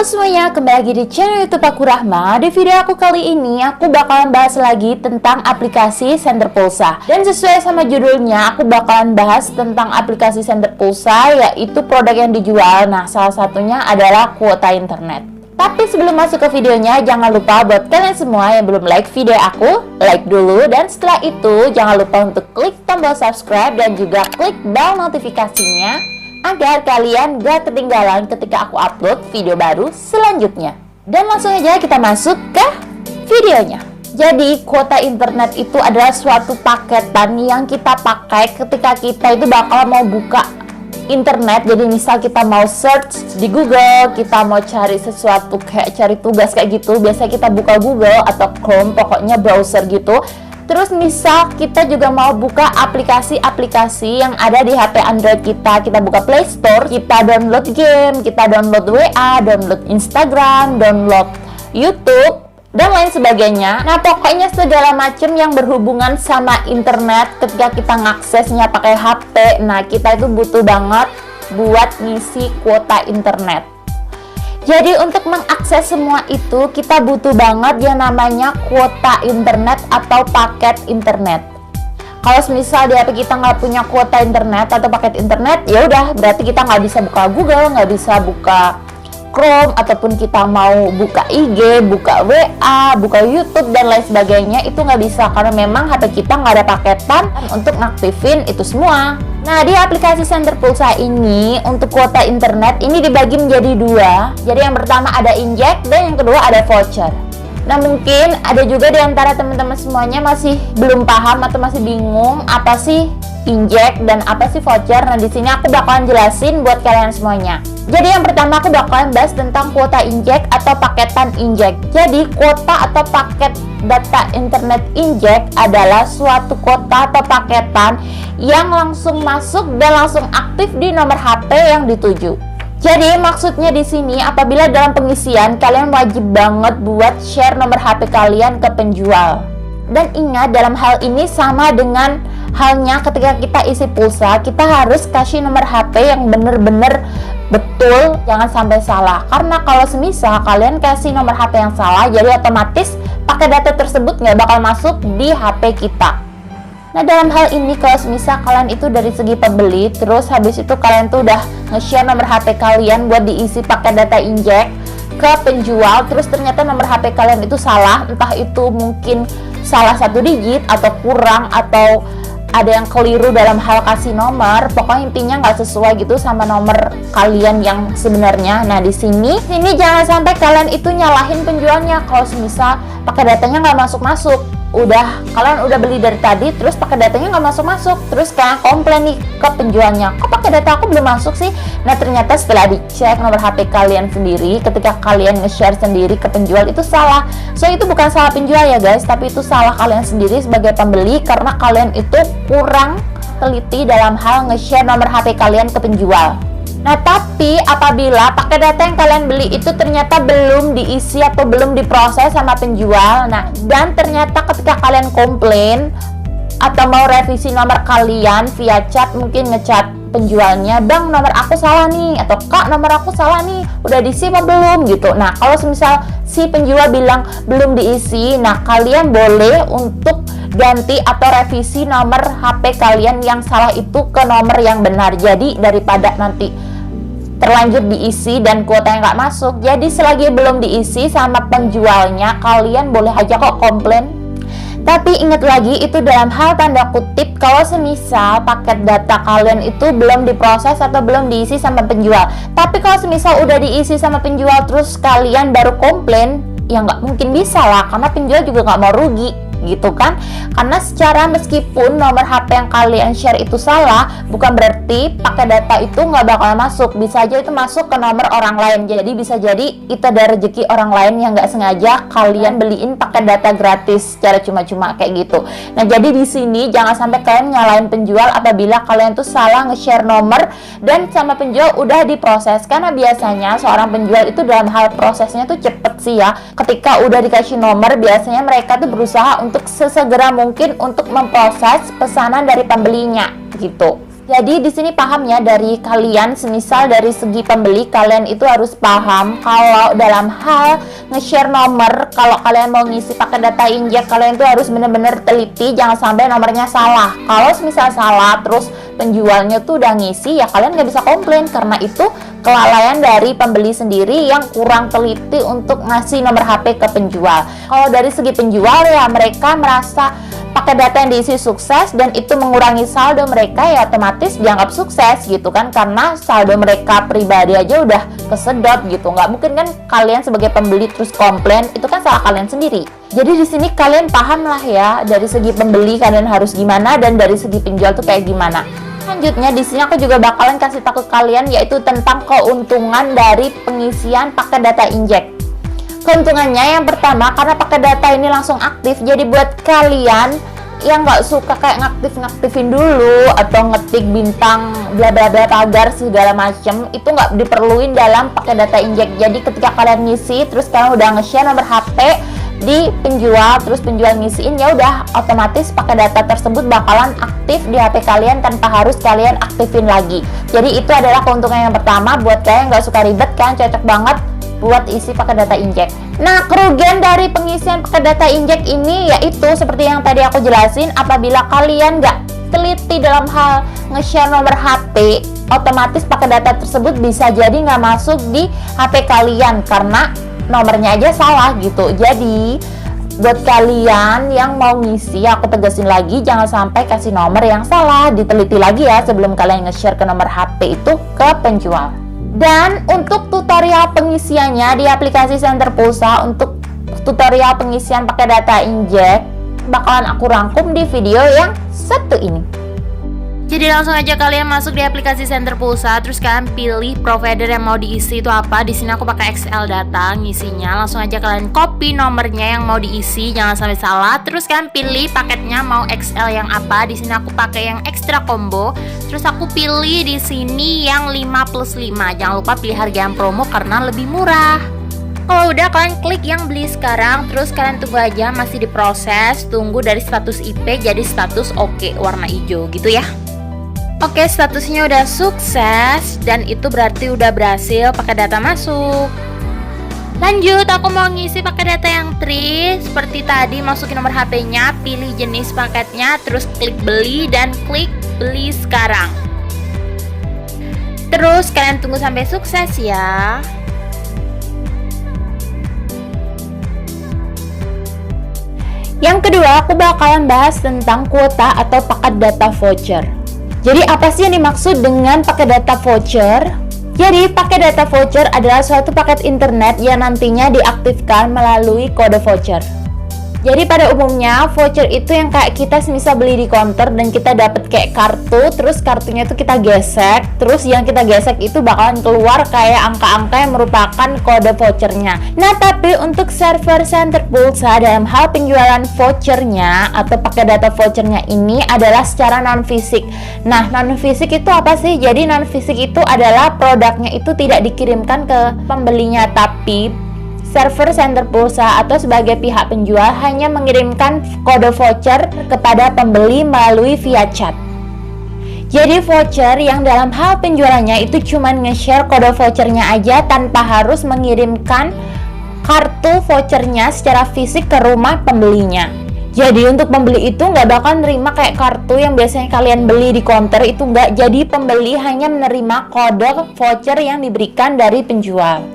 semuanya, kembali lagi di channel YouTube aku Rahma. Di video aku kali ini, aku bakalan bahas lagi tentang aplikasi Sender Pulsa. Dan sesuai sama judulnya, aku bakalan bahas tentang aplikasi Sender Pulsa, yaitu produk yang dijual. Nah, salah satunya adalah kuota internet. Tapi sebelum masuk ke videonya, jangan lupa buat kalian semua yang belum like video aku, like dulu. Dan setelah itu, jangan lupa untuk klik tombol subscribe dan juga klik bell notifikasinya, agar kalian gak ketinggalan ketika aku upload video baru selanjutnya. Dan langsung aja kita masuk ke videonya. Jadi kuota internet itu adalah suatu paketan yang kita pakai ketika kita itu bakal mau buka internet. Jadi misal kita mau search di Google, kita mau cari sesuatu kayak cari tugas kayak gitu, biasanya kita buka Google atau Chrome, pokoknya browser gitu. Terus misal kita juga mau buka aplikasi-aplikasi yang ada di HP Android kita buka Play Store, kita download game, kita download WA, download Instagram, download YouTube, dan lain sebagainya. Nah, pokoknya segala macam yang berhubungan sama internet ketika kita ngaksesnya pakai HP. Nah, kita itu butuh banget buat ngisi kuota internet. Jadi untuk mengakses semua itu kita butuh banget yang namanya kuota internet atau paket internet. Kalau misal di HP kita nggak punya kuota internet atau paket internet, ya udah berarti kita nggak bisa buka Google, nggak bisa buka Chrome, ataupun kita mau buka IG, buka WA, buka YouTube dan lain sebagainya, itu nggak bisa karena memang HP kita nggak ada paketan untuk ngaktifin itu semua. Nah, di aplikasi Sender Pulsa ini untuk kuota internet ini dibagi menjadi dua. Jadi yang pertama ada inject dan yang kedua ada voucher. Nah, mungkin ada juga di antara teman-teman semuanya masih belum paham atau masih bingung apa sih inject dan apa sih voucher. Nah, di sini aku bakalan jelasin buat kalian semuanya. Jadi yang pertama aku bakalan bahas tentang kuota inject atau paketan inject. Jadi kuota atau paket data internet inject adalah suatu kuota atau paketan yang langsung masuk dan langsung aktif di nomor HP yang dituju. Jadi maksudnya di sini apabila dalam pengisian kalian wajib banget buat share nomor HP kalian ke penjual. Dan ingat, dalam hal ini sama dengan halnya ketika kita isi pulsa, kita harus kasih nomor HP yang bener-bener betul, jangan sampai salah. Karena kalau semisal kalian kasih nomor HP yang salah, jadi otomatis pakai data tersebut nggak bakal masuk di HP kita. Nah, dalam hal ini kalau semisal kalian itu dari segi pembeli, terus habis itu kalian tuh udah nge-share nomor HP kalian buat diisi pakai data inject ke penjual, terus ternyata nomor HP kalian itu salah, entah itu mungkin salah satu digit atau kurang atau ada yang keliru dalam hal kasih nomor, pokoknya intinya nggak sesuai gitu sama nomor kalian yang sebenarnya. Nah, di sini jangan sampai kalian itu nyalahin penjualnya kalau misal pakai datanya nggak masuk-masuk. Kalian udah beli dari tadi, terus pakai datanya nggak masuk-masuk, terus kalian komplain nih ke penjualnya, kok pakai data aku belum masuk sih? Nah, ternyata setelah dicek nomor HP kalian sendiri, ketika kalian nge-share sendiri ke penjual itu salah. So itu bukan salah penjual ya guys, tapi itu salah kalian sendiri sebagai pembeli karena kalian itu kurang teliti dalam hal nge-share nomor HP kalian ke penjual. Nah, tapi apabila pakai data yang kalian beli itu ternyata belum diisi atau belum diproses sama penjual, nah, dan ternyata ketika kalian komplain atau mau revisi nomor kalian via chat, mungkin ngechat penjualnya, "Bang, nomor aku salah nih," atau "Kak, nomor aku salah nih, udah diisi apa belum?" gitu. Nah, kalau misal si penjual bilang belum diisi, nah kalian boleh untuk ganti atau revisi nomor HP kalian yang salah itu ke nomor yang benar. Jadi daripada nanti terlanjur diisi dan kuota yang nggak masuk, jadi selagi belum diisi sama penjualnya, kalian boleh aja kok komplain. Tapi ingat lagi, itu dalam hal tanda kutip kalau semisal paket data kalian itu belum diproses atau belum diisi sama penjual. Tapi kalau semisal udah diisi sama penjual terus kalian baru komplain, ya nggak mungkin bisa lah, karena penjual juga nggak mau rugi gitu kan. Karena secara meskipun nomor HP yang kalian share itu salah, bukan berarti pakai data itu nggak bakal masuk. Bisa aja itu masuk ke nomor orang lain. Jadi bisa jadi itu ada rezeki orang lain yang nggak sengaja kalian beliin pakai data gratis secara cuma-cuma kayak gitu. Nah, jadi di sini jangan sampai kalian nyalain penjual apabila kalian tuh salah nge-share nomor dan sama penjual udah diproses. Karena biasanya seorang penjual itu dalam hal prosesnya tuh cepet sih ya. Ketika udah dikasih nomor, biasanya mereka tuh berusaha untuk sesegera mungkin untuk memproses pesanan dari pembelinya gitu. Jadi di sini paham ya dari kalian, semisal dari segi pembeli kalian itu harus paham kalau dalam hal nge-share nomor, kalau kalian mau ngisi pakai data injek, kalian itu harus benar-benar teliti, jangan sampai nomornya salah. Kalau semisal salah terus penjualnya tuh udah ngisi, ya kalian nggak bisa komplain karena itu kelalaian dari pembeli sendiri yang kurang teliti untuk ngasih nomor HP ke penjual. Kalau dari segi penjual ya mereka merasa pakai data yang diisi sukses dan itu mengurangi saldo mereka, ya otomatis dianggap sukses gitu kan, karena saldo mereka pribadi aja udah kesedot gitu. Nggak mungkin kan kalian sebagai pembeli terus komplain, itu kan salah kalian sendiri. Jadi di sini kalian paham lah ya dari segi pembeli kalian harus gimana dan dari segi penjual tuh kayak gimana. Selanjutnya di sini aku juga bakalan kasih tahu ke kalian yaitu tentang keuntungan dari pengisian pakai data injek. Keuntungannya yang pertama, karena pakai data ini langsung aktif, jadi buat kalian yang nggak suka kayak ngaktifin dulu atau ngetik bintang bla bla bla pagar segala macem, itu nggak diperluin dalam pakai data injek. Jadi ketika kalian ngisi terus kalian udah nge-share nomor HP di penjual, terus penjual ngisiin, ya udah otomatis pakai data tersebut bakalan aktif di HP kalian tanpa harus kalian aktifin lagi. Jadi itu adalah keuntungan yang pertama. Buat kalian nggak suka ribet, kalian cocok banget buat isi pakai data injek. Nah, kerugian dari pengisian pakai data injek ini yaitu seperti yang tadi aku jelasin, apabila kalian nggak teliti dalam hal nge-share nomor HP, otomatis pakai data tersebut bisa jadi nggak masuk di HP kalian karena nomornya aja salah gitu. Jadi buat kalian yang mau ngisi, aku tegasin lagi, jangan sampai kasih nomor yang salah, diteliti lagi ya sebelum kalian nge-share ke nomor HP itu ke penjual. Dan untuk tutorial pengisiannya di aplikasi Senter Pulsa, untuk tutorial pengisian pakai data injek bakalan aku rangkum di video yang satu ini. Jadi langsung aja kalian masuk di aplikasi Senter Pulsa, terus kalian pilih provider yang mau diisi itu apa. Di sini aku pakai XL data ngisinya. Langsung aja kalian copy nomornya yang mau diisi, jangan sampai salah. Terus kalian pilih paketnya mau XL yang apa. Di sini aku pakai yang extra combo. Terus aku pilih di sini yang 5+5. Jangan lupa pilih harga yang promo karena lebih murah. Kalau udah kalian klik yang beli sekarang, terus kalian tunggu aja masih diproses, tunggu dari status IP jadi status oke warna hijau gitu ya. Oke, statusnya udah sukses dan itu berarti udah berhasil pakai data masuk. Lanjut, aku mau ngisi pakai data yang 3. Seperti tadi, masukin nomor HP-nya, pilih jenis paketnya, terus klik beli dan klik beli sekarang. Terus kalian tunggu sampai sukses ya. Yang kedua, aku bakalan bahas tentang kuota atau paket data voucher. Jadi apa sih yang dimaksud dengan paket data voucher? Jadi paket data voucher adalah suatu paket internet yang nantinya diaktifkan melalui kode voucher. Jadi pada umumnya voucher itu yang kayak kita semisal beli di counter dan kita dapat kayak kartu, terus kartunya itu kita gesek, terus yang kita gesek itu bakalan keluar kayak angka-angka yang merupakan kode vouchernya. Nah, tapi untuk server Senter Pulsa dalam hal penjualan vouchernya atau pakai data vouchernya ini adalah secara non fisik. Nah, non fisik itu apa sih? Jadi non fisik itu adalah produknya itu tidak dikirimkan ke pembelinya, tapi server Senter Pulsa atau sebagai pihak penjual hanya mengirimkan kode voucher kepada pembeli melalui via chat. Jadi voucher yang dalam hal penjualannya itu cuma nge-share kode vouchernya aja tanpa harus mengirimkan kartu vouchernya secara fisik ke rumah pembelinya. Jadi untuk pembeli itu nggak bakal nerima kayak kartu yang biasanya kalian beli di counter, itu nggak. Jadi pembeli hanya menerima kode voucher yang diberikan dari penjual.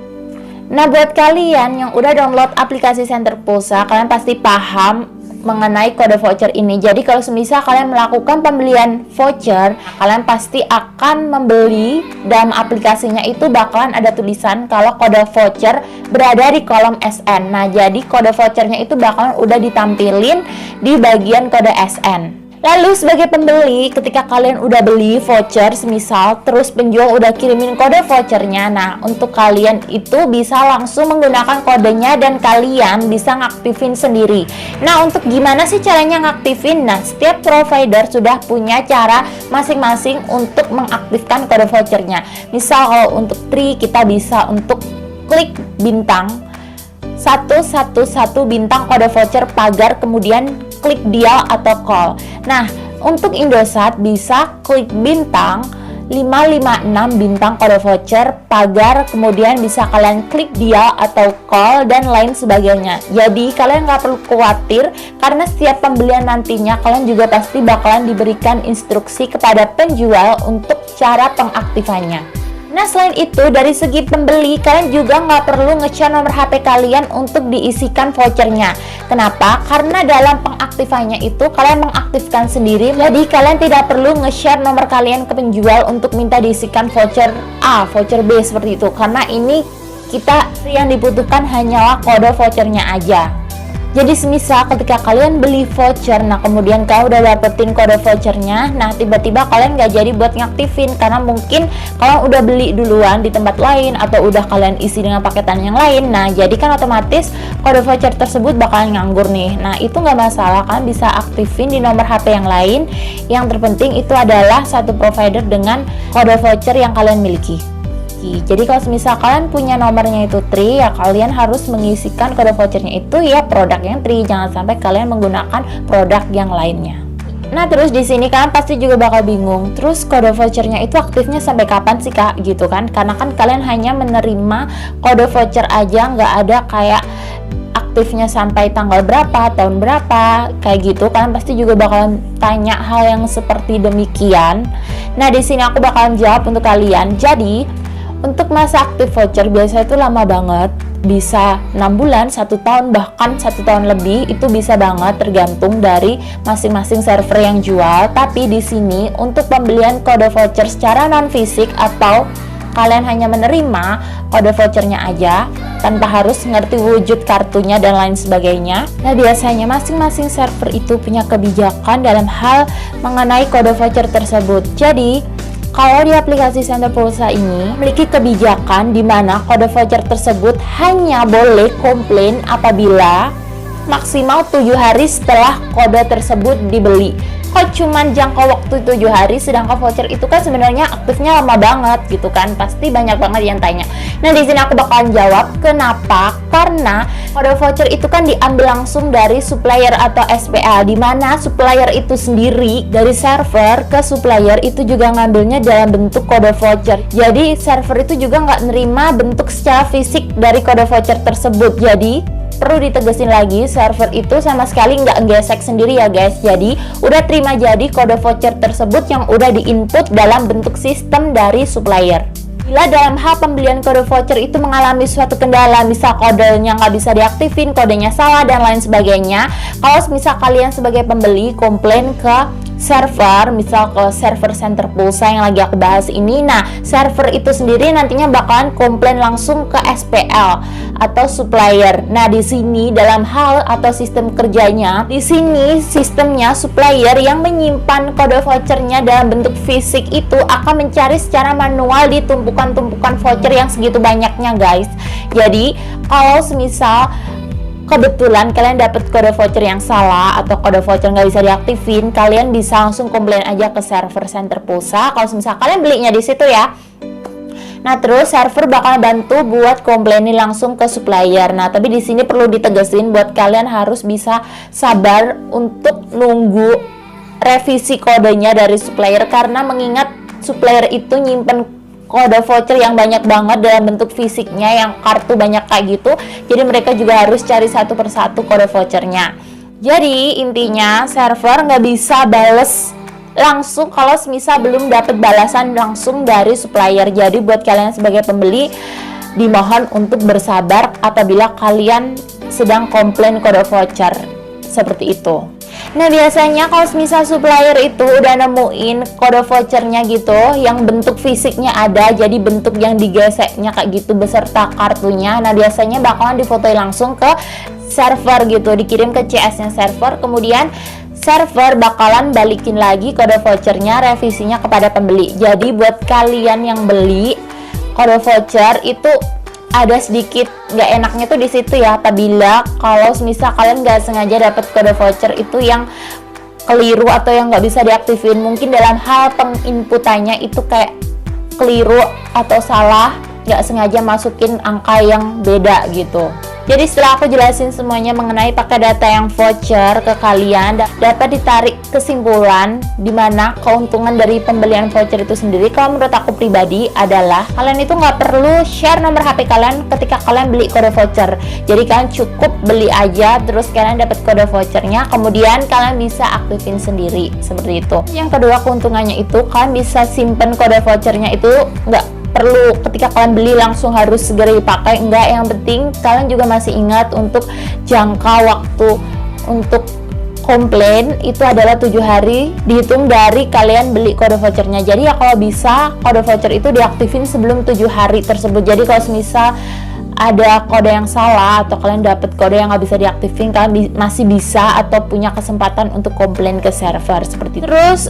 Nah, buat kalian yang udah download aplikasi Senter Pulsa, kalian pasti paham mengenai kode voucher ini. Jadi kalau semisal kalian melakukan pembelian voucher, kalian pasti akan membeli dalam aplikasinya itu bakalan ada tulisan kalau kode voucher berada di kolom SN. Nah, jadi kode vouchernya itu bakalan udah ditampilin di bagian kode SN. Lalu sebagai pembeli, ketika kalian udah beli voucher semisal, terus penjual udah kirimin kode vouchernya, nah untuk kalian itu bisa langsung menggunakan kodenya dan kalian bisa ngaktifin sendiri. Nah, untuk gimana sih caranya ngaktifin? Nah, setiap provider sudah punya cara masing-masing untuk mengaktifkan kode vouchernya. Misal kalau untuk Tri, kita bisa untuk klik bintang 111 bintang kode voucher pagar, kemudian klik dial atau call. Nah, Untuk Indosat bisa klik bintang 556 bintang kode voucher pagar, kemudian bisa kalian klik dial atau call dan lain sebagainya. Jadi kalian nggak perlu khawatir karena setiap pembelian nantinya kalian juga pasti bakalan diberikan instruksi kepada penjual untuk cara pengaktifannya. Nah, selain itu, dari segi pembeli, kalian juga nggak perlu nge-share nomor HP kalian untuk diisikan vouchernya. Kenapa? Karena dalam pengaktifannya itu, kalian mengaktifkan sendiri. Jadi, kalian tidak perlu nge-share nomor kalian ke penjual untuk minta diisikan voucher A, voucher B, seperti itu. Karena ini kita yang dibutuhkan hanyalah kode vouchernya aja. Jadi semisal ketika kalian beli voucher, nah kemudian kalian udah dapetin kode vouchernya, nah tiba-tiba kalian nggak jadi buat ngaktifin karena mungkin kalian udah beli duluan di tempat lain atau udah kalian isi dengan paketan yang lain. Nah jadi kan otomatis kode voucher tersebut bakalan nganggur nih. Nah itu nggak masalah, kalian bisa aktifin di nomor HP yang lain. Yang terpenting itu adalah satu provider dengan kode voucher yang kalian miliki. Jadi kalau misal kalian punya nomornya itu Tri, ya kalian harus mengisikan kode vouchernya itu ya produk yang Tri, jangan sampai kalian menggunakan produk yang lainnya. Nah terus di sini kalian pasti juga bakal bingung, terus kode vouchernya itu aktifnya sampai kapan sih kak, gitu kan? Karena kan kalian hanya menerima kode voucher aja, nggak ada kayak aktifnya sampai tanggal berapa, tahun berapa, kayak gitu. Kalian pasti juga bakalan tanya hal yang seperti demikian. Nah di sini aku bakalan jawab untuk kalian. Jadi untuk masa aktif voucher biasanya itu lama banget, bisa 6 bulan, 1 tahun, bahkan 1 tahun lebih, itu bisa banget tergantung dari masing-masing server yang jual. Tapi di sini untuk pembelian kode voucher secara non fisik atau kalian hanya menerima kode vouchernya aja tanpa harus ngerti wujud kartunya dan lain sebagainya. Nah biasanya masing-masing server itu punya kebijakan dalam hal mengenai kode voucher tersebut. Jadi kalau di aplikasi Sender Pulsa ini memiliki kebijakan di mana kode voucher tersebut hanya boleh komplain apabila maksimal 7 hari setelah kode tersebut dibeli. Kok cuman jangka waktu 7 hari, sedangkan voucher itu kan sebenarnya aktifnya lama banget gitu kan? Pasti banyak banget yang tanya. Nah di sini aku bakalan jawab kenapa? Karena kode voucher itu kan diambil langsung dari supplier atau SPA, di mana supplier itu sendiri dari server ke supplier itu juga ngambilnya dalam bentuk kode voucher. Jadi server itu juga nggak nerima bentuk secara fisik dari kode voucher tersebut. Jadi perlu ditegesin lagi, server itu sama sekali nggak gesek sendiri ya guys. Jadi udah terima jadi kode voucher tersebut yang udah diinput dalam bentuk sistem dari supplier. Bila dalam hal pembelian kode voucher itu mengalami suatu kendala, misal kodenya nggak bisa diaktifin, kodenya salah dan lain sebagainya, kalau misal kalian sebagai pembeli komplain ke server, misal ke server Sender Pulsa yang lagi aku bahas ini, nah server itu sendiri nantinya bakalan komplain langsung ke SPL atau supplier. Nah di sini dalam hal atau sistem kerjanya, di sini sistemnya supplier yang menyimpan kode vouchernya dalam bentuk fisik itu akan mencari secara manual di tumpukan-tumpukan voucher yang segitu banyaknya guys. Jadi kalau semisal kebetulan kalian dapat kode voucher yang salah atau kode voucher nggak bisa diaktifin, kalian bisa langsung komplain aja ke server Sender Pulsa kalau misal kalian belinya di situ ya. Nah terus server bakal bantu buat komplainin langsung ke supplier. Nah tapi di sini perlu ditegesin buat kalian harus bisa sabar untuk nunggu revisi kodenya dari supplier, karena mengingat supplier itu nyimpen kode voucher yang banyak banget dalam bentuk fisiknya, yang kartu banyak kayak gitu. Jadi mereka juga harus cari satu persatu kode vouchernya. Jadi intinya server nggak bisa bales langsung kalau semisal belum dapat balasan langsung dari supplier. Jadi buat kalian sebagai pembeli dimohon untuk bersabar apabila kalian sedang komplain kode voucher seperti itu. Nah biasanya kalau misal supplier itu udah nemuin kode vouchernya gitu yang bentuk fisiknya ada, jadi bentuk yang digeseknya kayak gitu beserta kartunya, nah biasanya bakalan difotoin langsung ke server gitu, dikirim ke CS nya server, kemudian server bakalan balikin lagi kode vouchernya, revisinya kepada pembeli. Jadi buat kalian yang beli kode voucher itu ada sedikit nggak enaknya tuh di situ ya, apabila kalau misal kalian nggak sengaja dapat kode voucher itu yang keliru atau yang nggak bisa diaktifin, mungkin dalam hal penginputannya itu kayak keliru atau salah, nggak sengaja masukin angka yang beda gitu. Jadi setelah aku jelasin semuanya mengenai pakai data yang voucher ke kalian, dapat ditarik kesimpulan dimana keuntungan dari pembelian voucher itu sendiri kalau menurut aku pribadi adalah kalian itu nggak perlu share nomor HP kalian ketika kalian beli kode voucher. Jadi kalian cukup beli aja, terus kalian dapat kode vouchernya, kemudian kalian bisa aktifin sendiri seperti itu. Yang kedua keuntungannya itu kalian bisa simpen kode vouchernya itu nggak perlu ketika kalian beli langsung harus segera dipakai, enggak. Yang penting kalian juga masih ingat untuk jangka waktu untuk komplain itu adalah 7 hari dihitung dari kalian beli kode vouchernya. Jadi ya kalau bisa kode voucher itu diaktifin sebelum 7 hari tersebut. Jadi kalau semisal ada kode yang salah atau kalian dapat kode yang nggak bisa diaktifin, kalian masih bisa atau punya kesempatan untuk komplain ke server seperti itu. Terus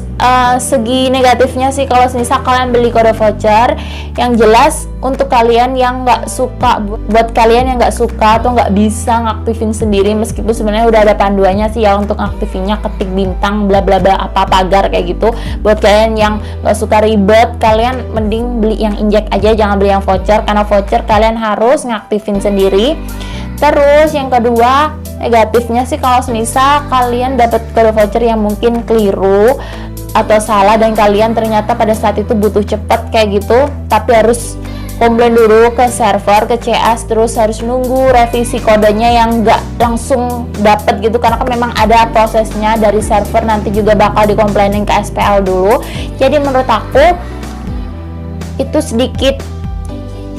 segi negatifnya sih kalau misal kalian beli kode voucher, yang jelas untuk kalian yang nggak suka, buat kalian yang nggak suka atau nggak bisa ngaktifin sendiri, meskipun sebenarnya udah ada panduannya sih ya untuk ngaktifinnya, ketik bintang bla bla bla apa pagar kayak gitu. Buat kalian yang nggak suka ribet, kalian mending beli yang injek aja, jangan beli yang voucher, karena voucher kalian harus ngaktifin sendiri. Terus yang kedua negatifnya sih kalau semisal kalian dapat kode voucher yang mungkin keliru atau salah dan kalian ternyata pada saat itu butuh cepet kayak gitu, tapi harus komplain dulu ke server, ke CS, terus harus nunggu revisi kodenya yang nggak langsung dapet gitu, karena kan memang ada prosesnya dari server, nanti juga bakal dikomplainin ke SPL dulu. Jadi menurut aku itu sedikit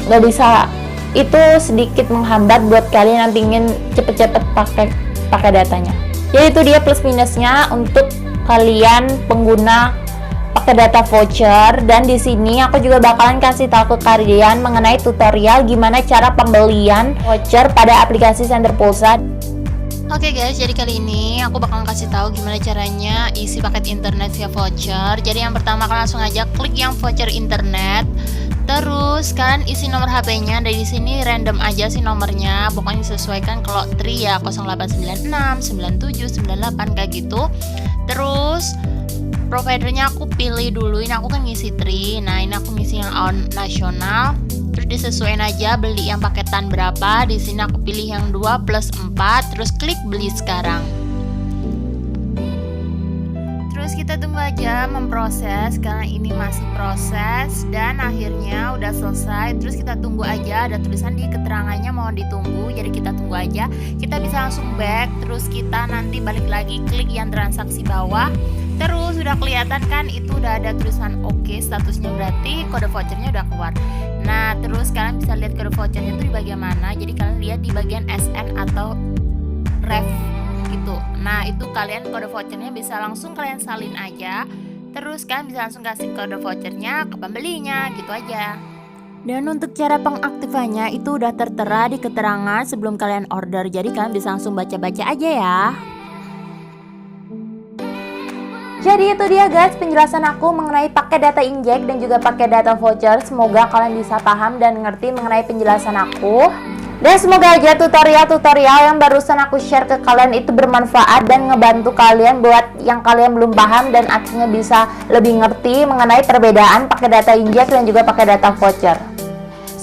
nggak bisa, itu sedikit menghambat buat kalian yang ingin cepet-cepet pakai datanya. Jadi itu dia plus minusnya untuk kalian pengguna pakai data voucher. Dan di sini aku juga bakalan kasih tahu ke kalian mengenai tutorial gimana cara pembelian voucher pada aplikasi Sender Pulsa. Oke guys, jadi kali ini aku bakalan kasih tahu gimana caranya isi paket internet via voucher. Jadi yang pertama kalian langsung aja klik yang voucher internet. Terus kalian isi nomor HP-nya, dari sini random aja sih nomornya, pokoknya sesuaikan. Kalau tri ya 0896 97 98 kayak gitu. Terus providernya aku pilih dulu, ini aku kan ngisi tri. Nah ini aku ngisi yang on nasional. Terus disesuaikan aja beli yang paketan berapa. Di sini aku pilih yang 2 plus 4. Terus klik beli sekarang. Terus kita tunggu aja memproses karena ini masih proses, dan akhirnya udah selesai. Terus kita tunggu aja, ada tulisan di keterangannya mohon ditunggu, jadi kita tunggu aja. Kita bisa langsung back, terus kita nanti balik lagi klik yang transaksi bawah. Terus udah kelihatan kan itu udah ada tulisan oke, statusnya berarti kode vouchernya udah keluar. Nah terus kalian bisa lihat kode vouchernya itu di bagian mana. Jadi kalian lihat di bagian SN atau ref gitu. Nah itu kalian kode vouchernya bisa langsung kalian salin aja. Terus kalian bisa langsung kasih kode vouchernya ke pembelinya gitu aja. Dan untuk cara pengaktifannya itu udah tertera di keterangan sebelum kalian order. Jadi kalian bisa langsung baca-baca aja ya. Jadi itu dia guys penjelasan aku mengenai pakai data injek dan juga pakai data voucher. Semoga kalian bisa paham dan ngerti mengenai penjelasan aku. Dan semoga aja tutorial-tutorial yang barusan aku share ke kalian itu bermanfaat dan ngebantu kalian buat yang kalian belum paham dan akhirnya bisa lebih ngerti mengenai perbedaan pakai data injek dan juga pakai data voucher.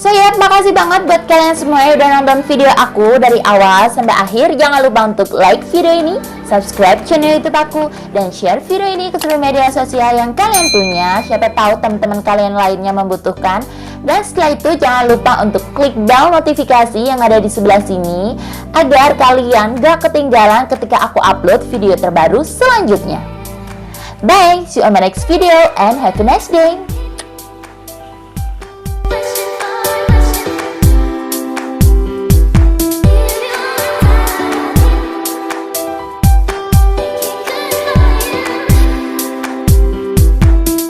So ya, makasih banget buat kalian semua yang udah nonton video aku dari awal sampai akhir. Jangan lupa untuk like video ini, subscribe channel YouTube aku, dan share video ini ke seluruh media sosial yang kalian punya. Siapa tahu teman-teman kalian lainnya membutuhkan. Dan setelah itu jangan lupa untuk klik bell notifikasi yang ada di sebelah sini agar kalian gak ketinggalan ketika aku upload video terbaru selanjutnya. Bye, see you on my next video and have a nice day.